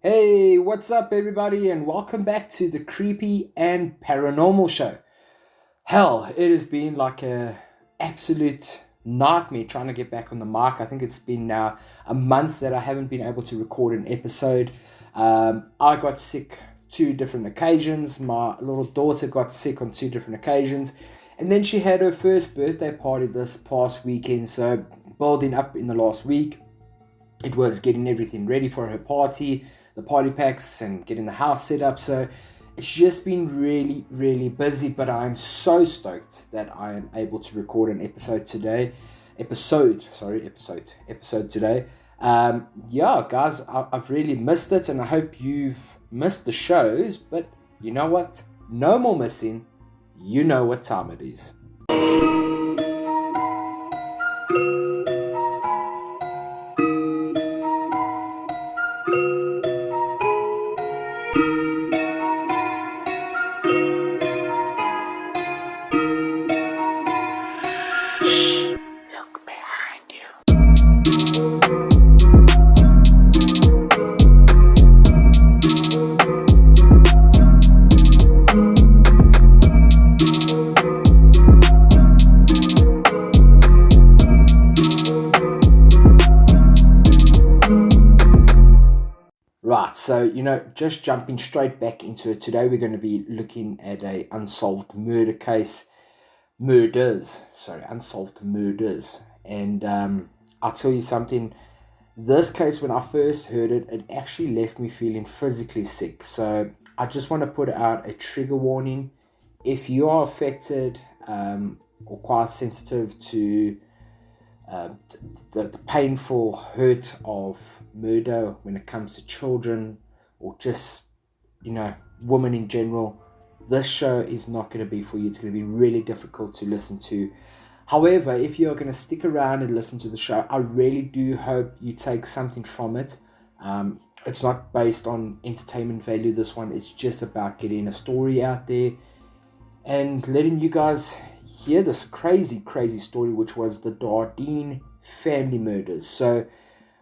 Hey, what's up, everybody, and welcome back to the Creepy and Paranormal Show. Hell, it has been like a absolute nightmare trying to get back on the mic. I think it's been now a month that I haven't been able to record an episode. I got sick 2 different occasions. My little daughter got sick on 2 different occasions, and then she had her first birthday party this past weekend. So building up in the last week, it was getting everything ready for her party, the party packs, and getting the house set up. So it's just been really, really busy, but I'm so stoked that I am able to record an episode today. Episode today. Yeah, guys, I've really missed it, and I hope you've missed the shows, but you know what? No more missing. You know what time it is. Look behind you. Right, so, just jumping straight back into it, today we're going to be looking at a unsolved murder case. Unsolved murders. And I'll tell you something, this case, when I first heard it, it actually left me feeling physically sick. So I just want to put out a trigger warning. If you are affected or quite sensitive to the painful hurt of murder when it comes to children or just, women in general, this show is not going to be for you. It's going to be really difficult to listen to. However, if you're going to stick around and listen to the show, I really do hope you take something from it. It's not based on entertainment value, this one. It's just about getting a story out there and letting you guys hear this crazy, crazy story, which was the Dardeen family murders. So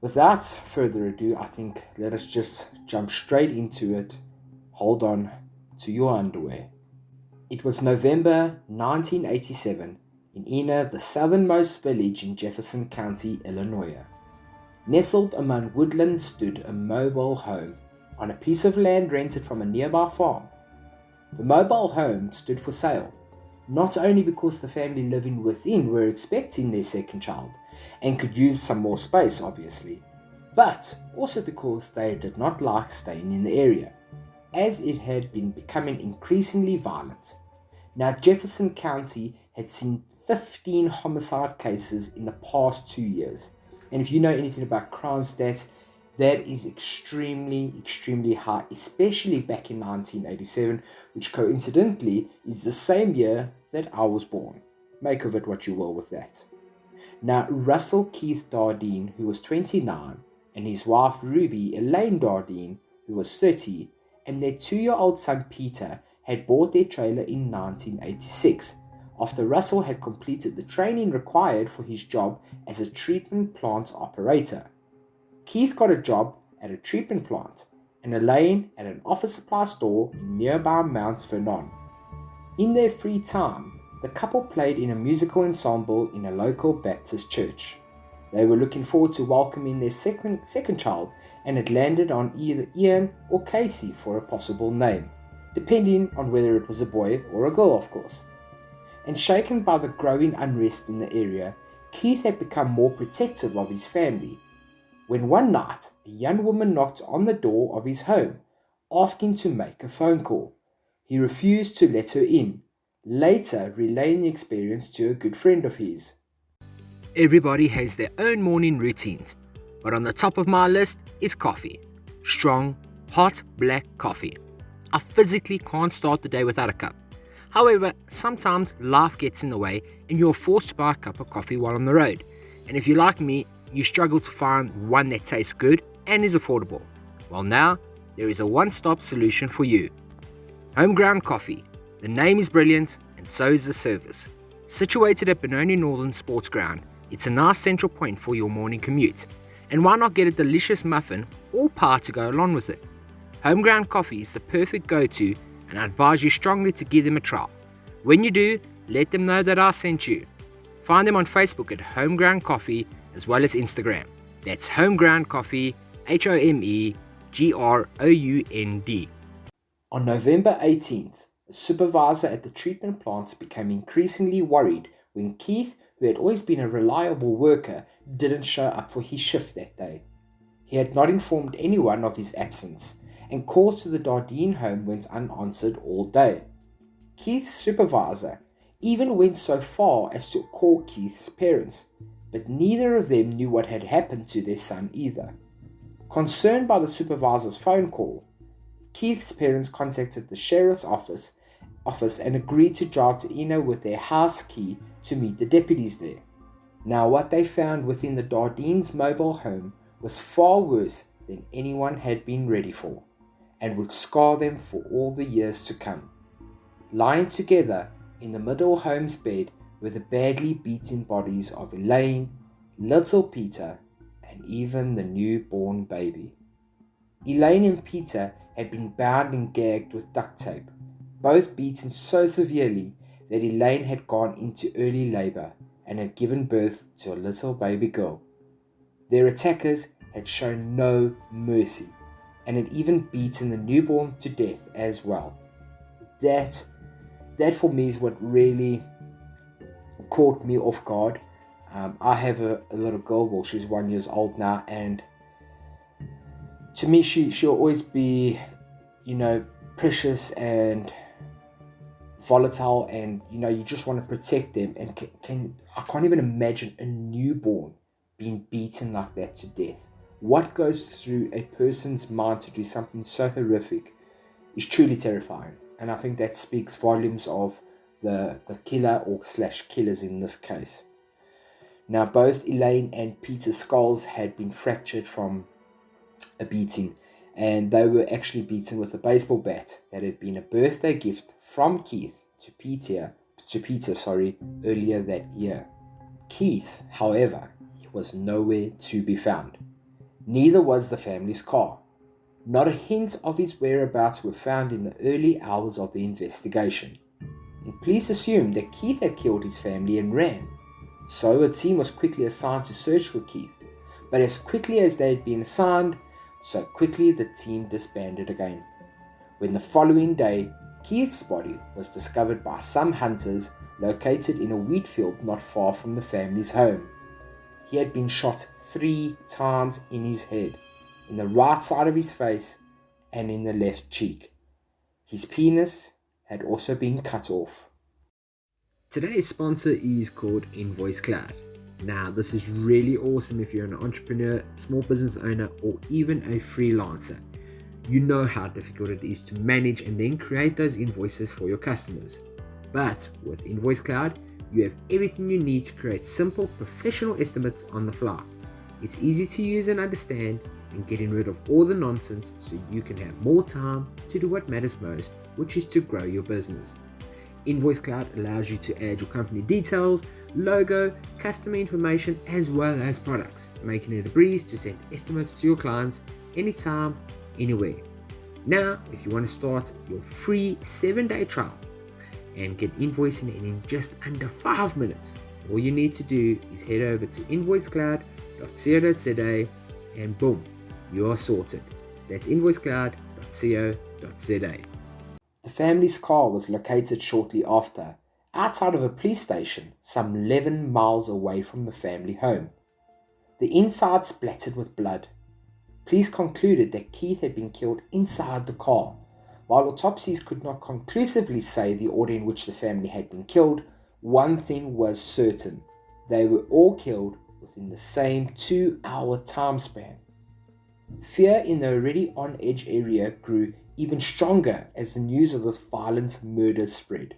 without further ado, I think let us just jump straight into it. Hold on to your underwear. It was November 1987 in Ena, the southernmost village in Jefferson County, Illinois. Nestled among woodland stood a mobile home on a piece of land rented from a nearby farm. The mobile home stood for sale, not only because the family living within were expecting their second child and could use some more space, obviously, but also because they did not like staying in the area, as it had been becoming increasingly violent. Now, Jefferson County had seen 15 homicide cases in the past 2 years, and if you know anything about crime stats, that is extremely, extremely high, especially back in 1987, which coincidentally is the same year that I was born. Make of it what you will with that. Now, Russell Keith Dardeen, who was 29, and his wife Ruby Elaine Dardeen, who was 30, and their 2-year-old son Peter had bought their trailer in 1986, after Russell had completed the training required for his job as a treatment plant operator. Keith got a job at a treatment plant, and Elaine at an office supply store in nearby Mount Vernon. In their free time, the couple played in a musical ensemble in a local Baptist church. They were looking forward to welcoming their second child, and had landed on either Ian or Casey for a possible name, depending on whether it was a boy or a girl, of course. And shaken by the growing unrest in the area, Keith had become more protective of his family, when one night a young woman knocked on the door of his home, asking to make a phone call. He refused to let her in, later relaying the experience to a good friend of his. Everybody has their own morning routines, but on the top of my list is coffee. Strong, hot black coffee. I physically can't start the day without a cup. However, sometimes life gets in the way and you're forced to buy a cup of coffee while on the road. And if you're like me, you struggle to find one that tastes good and is affordable. Well, now there is a one-stop solution for you. Homeground Coffee. The name is brilliant and so is the service. Situated at Benoni Northern Sports Ground, it's a nice central point for your morning commute. And why not get a delicious muffin or pie to go along with it? Homeground coffee is the perfect go-to, and I advise you strongly to give them a try. When you do, let them know that I sent you. Find them on Facebook at Homeground Coffee as well as Instagram. That's Homeground Coffee, HOMEGROUND. On November 18th, a supervisor at the treatment plant became increasingly worried when Keith, who had always been a reliable worker, didn't show up for his shift that day. He had not informed anyone of his absence, and calls to the Dardeen home went unanswered all day. Keith's supervisor even went so far as to call Keith's parents, but neither of them knew what had happened to their son either. Concerned by the supervisor's phone call, Keith's parents contacted the sheriff's office and agreed to drive to Eno with their house key to meet the deputies there. Now, what they found within the Dardeen's mobile home was far worse than anyone had been ready for, and would scar them for all the years to come. Lying together in the middle home's bed were the badly beaten bodies of Elaine, little Peter, and even the newborn baby. Elaine and Peter had been bound and gagged with duct tape, both beaten so severely that Elaine had gone into early labor and had given birth to a little baby girl. Their attackers had shown no mercy and had even beaten the newborn to death as well. That for me is what really caught me off guard. I have a little girl, well, she's 1 year old now, and to me she'll always be, precious and volatile, and you just want to protect them. And I can't even imagine a newborn being beaten like that to death. What goes through a person's mind to do something so horrific is truly terrifying, and I think that speaks volumes of the killer or / killers in this case. Now, both Elaine and Peter's skulls had been fractured from a beating, and they were actually beaten with a baseball bat that had been a birthday gift from Keith to Peter earlier that year. Keith, however, was nowhere to be found. Neither was the family's car. Not a hint of his whereabouts were found in the early hours of the investigation, and police assumed that Keith had killed his family and ran. So a team was quickly assigned to search for Keith, but as quickly as they had been assigned, so quickly the team disbanded again. When the following day, Keith's body was discovered by some hunters located in a wheat field not far from the family's home. He had been shot 3 times in his head, in the right side of his face and in the left cheek. His penis had also been cut off. Today's sponsor is called Invoice Cloud. Now, this is really awesome if you're an entrepreneur, small business owner, or even a freelancer. You know how difficult it is to manage and then create those invoices for your customers. But with Invoice Cloud, you have everything you need to create simple, professional estimates on the fly. It's easy to use and understand, and getting rid of all the nonsense so you can have more time to do what matters most, which is to grow your business. Invoice Cloud allows you to add your company details, logo, customer information, as well as products, making it a breeze to send estimates to your clients anytime, anywhere. Now, if you want to start your free 7-day trial and get invoicing in just under 5 minutes, all you need to do is head over to invoicecloud.co.za and boom, you are sorted. That's invoicecloud.co.za. The family's car was located shortly after, outside of a police station some 11 miles away from the family home. The inside splattered with blood. Police concluded that Keith had been killed inside the car. While autopsies could not conclusively say the order in which the family had been killed, one thing was certain: they were all killed within the same 2-hour time span. Fear in the already on-edge area grew even stronger as the news of this violent murder spread.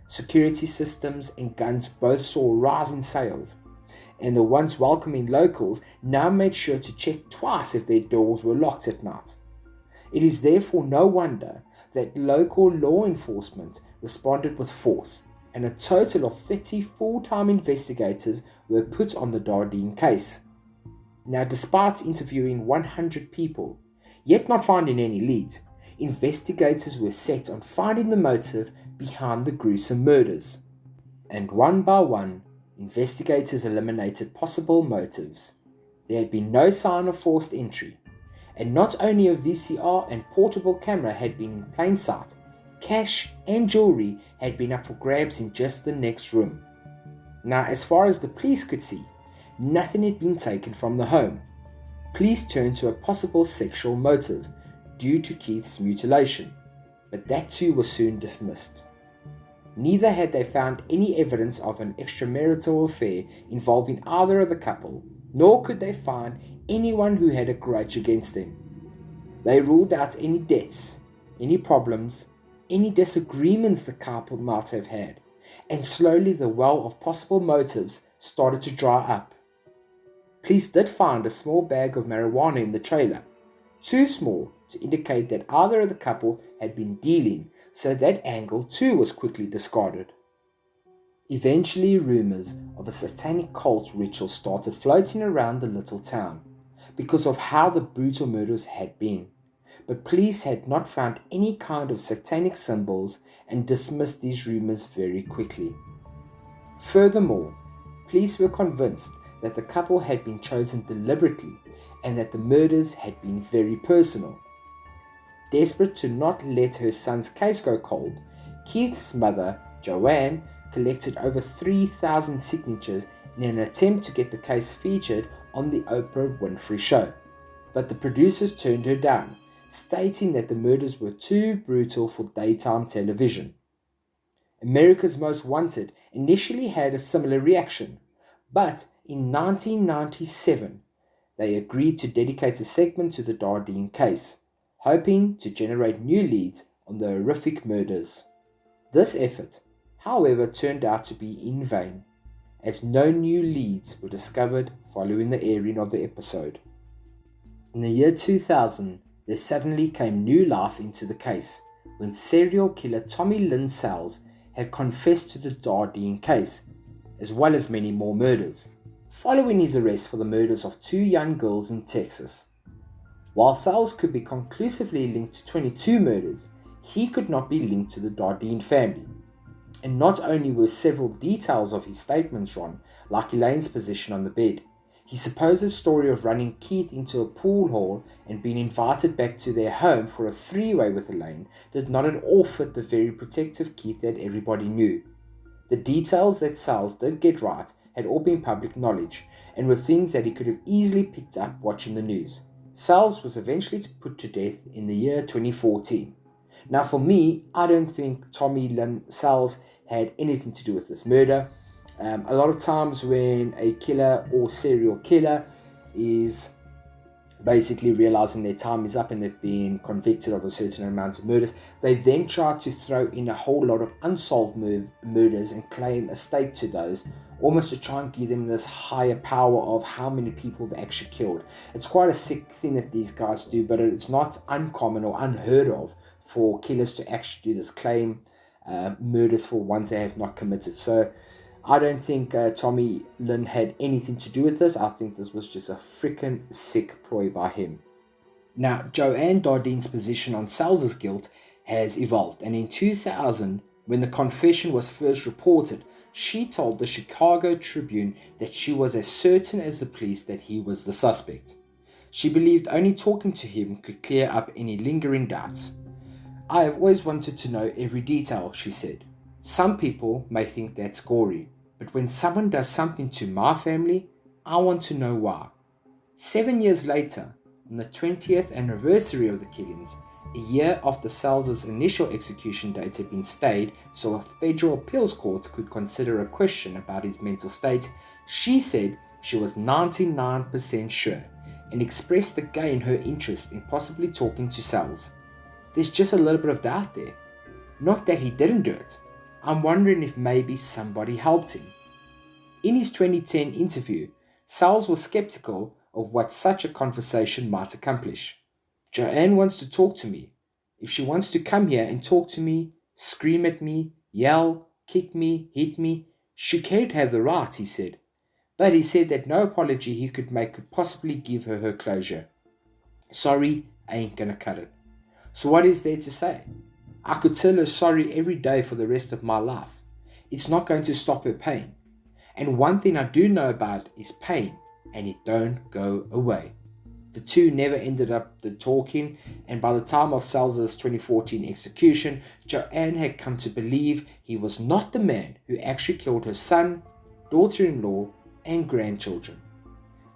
Security systems and guns both saw a rise in sales, and the once welcoming locals now made sure to check twice if their doors were locked at night. It is therefore no wonder that local law enforcement responded with force, and a total of 30 full-time investigators were put on the Dardeen case. Now, despite interviewing 100 people, yet not finding any leads, investigators were set on finding the motive behind the gruesome murders. And one by one, investigators eliminated possible motives. There had been no sign of forced entry, and not only a VCR and portable camera had been in plain sight, cash and jewelry had been up for grabs in just the next room. Now, as far as the police could see, nothing had been taken from the home. Police turned to a possible sexual motive due to Keith's mutilation, but that too was soon dismissed. Neither had they found any evidence of an extramarital affair involving either of the couple, nor could they find anyone who had a grudge against them. They ruled out any debts, any problems, any disagreements the couple might have had, and slowly the well of possible motives started to dry up. Police did find a small bag of marijuana in the trailer, too small to indicate that either of the couple had been dealing, so that angle too was quickly discarded. Eventually, rumors of a satanic cult ritual started floating around the little town because of how the brutal murders had been, but police had not found any kind of satanic symbols and dismissed these rumors very quickly. Furthermore, police were convinced that the couple had been chosen deliberately and that the murders had been very personal. Desperate to not let her son's case go cold, Keith's mother, Joanne, collected over 3,000 signatures in an attempt to get the case featured on the Oprah Winfrey Show. But the producers turned her down, stating that the murders were too brutal for daytime television. America's Most Wanted initially had a similar reaction, but in 1997, they agreed to dedicate a segment to the Dardeen case, hoping to generate new leads on the horrific murders. This effort, however, turned out to be in vain, as no new leads were discovered following the airing of the episode. In the year 2000, there suddenly came new life into the case when serial killer Tommy Lynn Sells had confessed to the Dardeen case, as well as many more murders, following his arrest for the murders of 2 young girls in Texas. While Sells could be conclusively linked to 22 murders, he could not be linked to the Dardeen family. And not only were several details of his statements wrong, like Elaine's position on the bed, his supposed story of running Keith into a pool hall and being invited back to their home for a 3-way with Elaine did not at all fit the very protective Keith that everybody knew. The details that Sells did get right had all been public knowledge and were things that he could have easily picked up watching the news. Sells was eventually put to death in the year 2014. Now for me, I don't think Tommy Lynn Sells had anything to do with this murder. A lot of times when a killer or serial killer is basically realizing their time is up and they've been convicted of a certain amount of murders, they then try to throw in a whole lot of unsolved murders and claim a stake to those, almost to try and give them this higher power of how many people they actually killed. It's quite a sick thing that these guys do, but it's not uncommon or unheard of for killers to actually do this, claim murders for ones they have not committed. So I don't think Tommy Lynn had anything to do with this. I think this was just a freaking sick ploy by him. Now, Joanne Dardeen's position on Sells' guilt has evolved, and in 2000, when the confession was first reported, she told the Chicago Tribune that she was as certain as the police that he was the suspect. She believed only talking to him could clear up any lingering doubts. "I have always wanted to know every detail," she said. "Some people may think that's gory, but when someone does something to my family, I want to know why." 7 years later, on the 20th anniversary of the killings, a year after Sells' initial execution date had been stayed so a federal appeals court could consider a question about his mental state, she said she was 99% sure and expressed again her interest in possibly talking to Sells. "There's just a little bit of doubt there. Not that he didn't do it. I'm wondering if maybe somebody helped him." In his 2010 interview, Sells was skeptical of what such a conversation might accomplish. "Joanne wants to talk to me. If she wants to come here and talk to me, scream at me, yell, kick me, hit me, she can't have the right," he said. But he said that no apology he could make could possibly give her closure. Sorry, I ain't gonna cut it. So what is there to say? I could tell her sorry every day for the rest of my life. It's not going to stop her pain. And one thing I do know about is pain, and it don't go away. The two never ended up the talking, and by the time of Salza's 2014 execution, Joanne had come to believe he was not the man who actually killed her son, daughter-in-law, and grandchildren.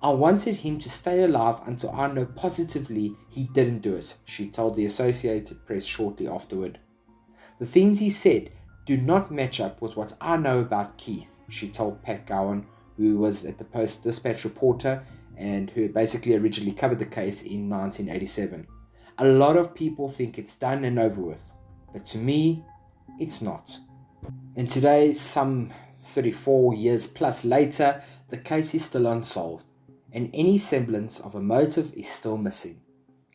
I wanted him to stay alive until I know positively he didn't do it, she told the Associated Press shortly afterward. The things he said do not match up with what I know about Keith, she told Pat Gowan, who was at the Post-Dispatch reporter and who basically originally covered the case in 1987. A lot of people think it's done and over with, but to me, it's not. And today, some 34 years plus later, the case is still unsolved, and any semblance of a motive is still missing.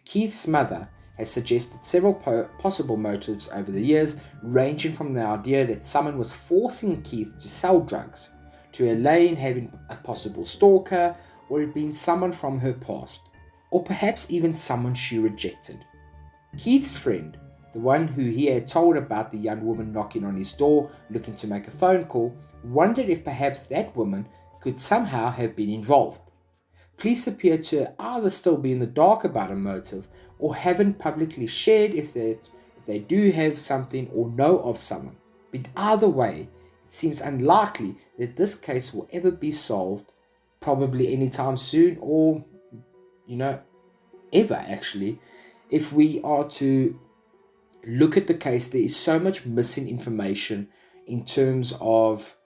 Keith's mother has suggested several possible motives over the years, ranging from the idea that someone was forcing Keith to sell drugs, to Elaine having a possible stalker, or it being someone from her past, or perhaps even someone she rejected. Keith's friend, the one who he had told about the young woman knocking on his door looking to make a phone call, wondered if perhaps that woman could somehow have been involved. Police appear to either still be in the dark about a motive or haven't publicly shared if they do have something or know of someone. But either way, it seems unlikely that this case will ever be solved, probably anytime soon or, ever actually. If we are to look at the case, there is so much missing information in terms of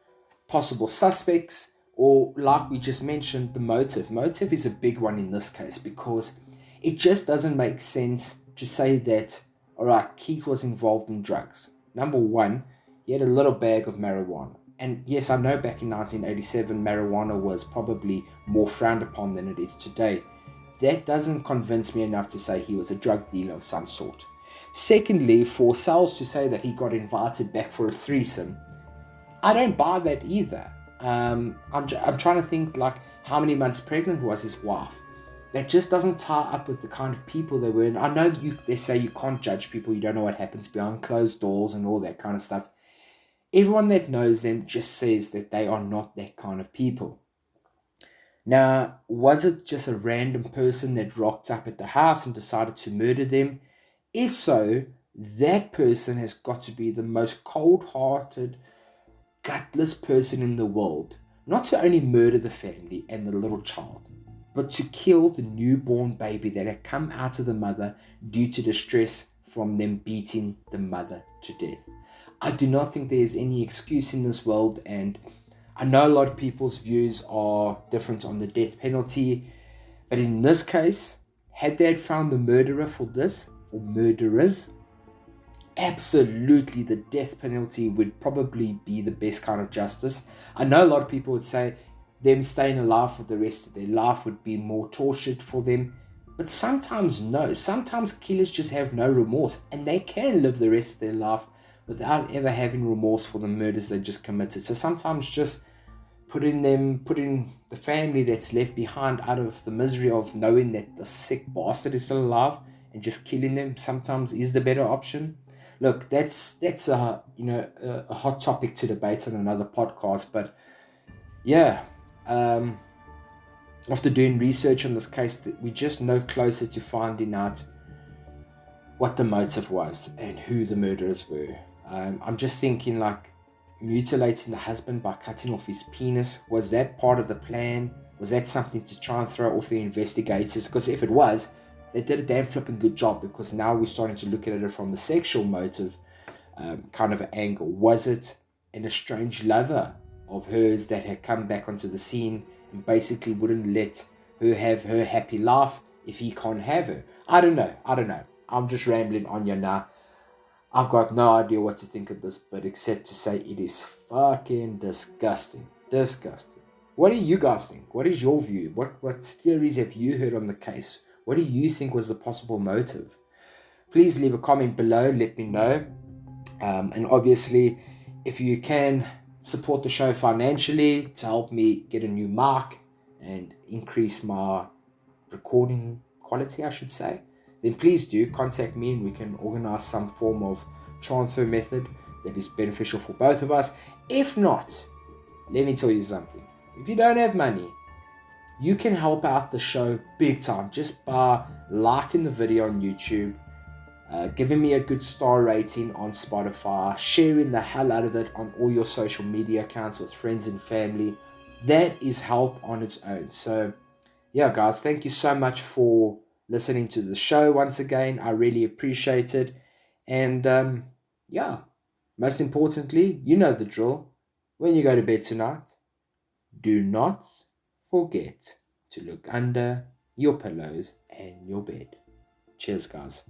possible suspects, or like we just mentioned, the motive. Motive is a big one in this case because it just doesn't make sense to say that, all right, Keith was involved in drugs. Number one, he had a little bag of marijuana. And yes, I know back in 1987, marijuana was probably more frowned upon than it is today. That doesn't convince me enough to say he was a drug dealer of some sort. Secondly, for Salz to say that he got invited back for a threesome, I don't buy that either. I'm trying to think, like, how many months pregnant was his wife? That just doesn't tie up with the kind of people they were. And I know they say you can't judge people, you don't know what happens behind closed doors and all that kind of stuff. Everyone that knows them just says that they are not that kind of people. Now, was it just a random person that rocked up at the house and decided to murder them? If so, that person has got to be the most cold-hearted, gutless person in the world. Not to only murder the family and the little child, but to kill the newborn baby that had come out of the mother due to the stress from them beating the mother to death. I do not think there is any excuse in this world, and I know a lot of people's views are different on the death penalty, but in this case, had they had found the murderer for this, or murderers, absolutely the death penalty would probably be the best kind of justice. I know a lot of people would say them staying alive for the rest of their life would be more tortured for them, but sometimes no. Sometimes killers just have no remorse, and they can live the rest of their life without ever having remorse for the murders they just committed. So sometimes just putting the family that's left behind out of the misery of knowing that the sick bastard is still alive and just killing them sometimes is the better option. Look, that's a hot topic to debate on another podcast, but yeah, after doing research on this case, we just know closer to finding out what the motive was and who the murderers were. I'm just thinking, like, mutilating the husband by cutting off his penis, was that part of the plan? Was that something to try and throw off the investigators? Because if it was, they did a damn flipping good job, because now we're starting to look at it from the sexual motive kind of angle. Was it an estranged lover of hers that had come back onto the scene and basically wouldn't let her have her happy life if he can't have her? I don't know. I'm just rambling on you now. I've got no idea what to think of this, but except to say it is fucking disgusting. Disgusting. What do you guys think? What is your view? What theories have you heard on the case? What do you think was the possible motive? Please leave a comment below. Let me know. And obviously, if you can support the show financially to help me get a new mic and increase my recording quality, I should say, then please do contact me and we can organize some form of transfer method that is beneficial for both of us. If not, let me tell you something. If you don't have money, you can help out the show big time just by liking the video on YouTube, giving me a good star rating on Spotify, sharing the hell out of it on all your social media accounts with friends and family. That is help on its own. So, yeah, guys, thank you so much for listening to the show once again. I really appreciate it. And yeah, most importantly, you know the drill. When you go to bed tonight, do not forget to look under your pillows and your bed. Cheers, guys.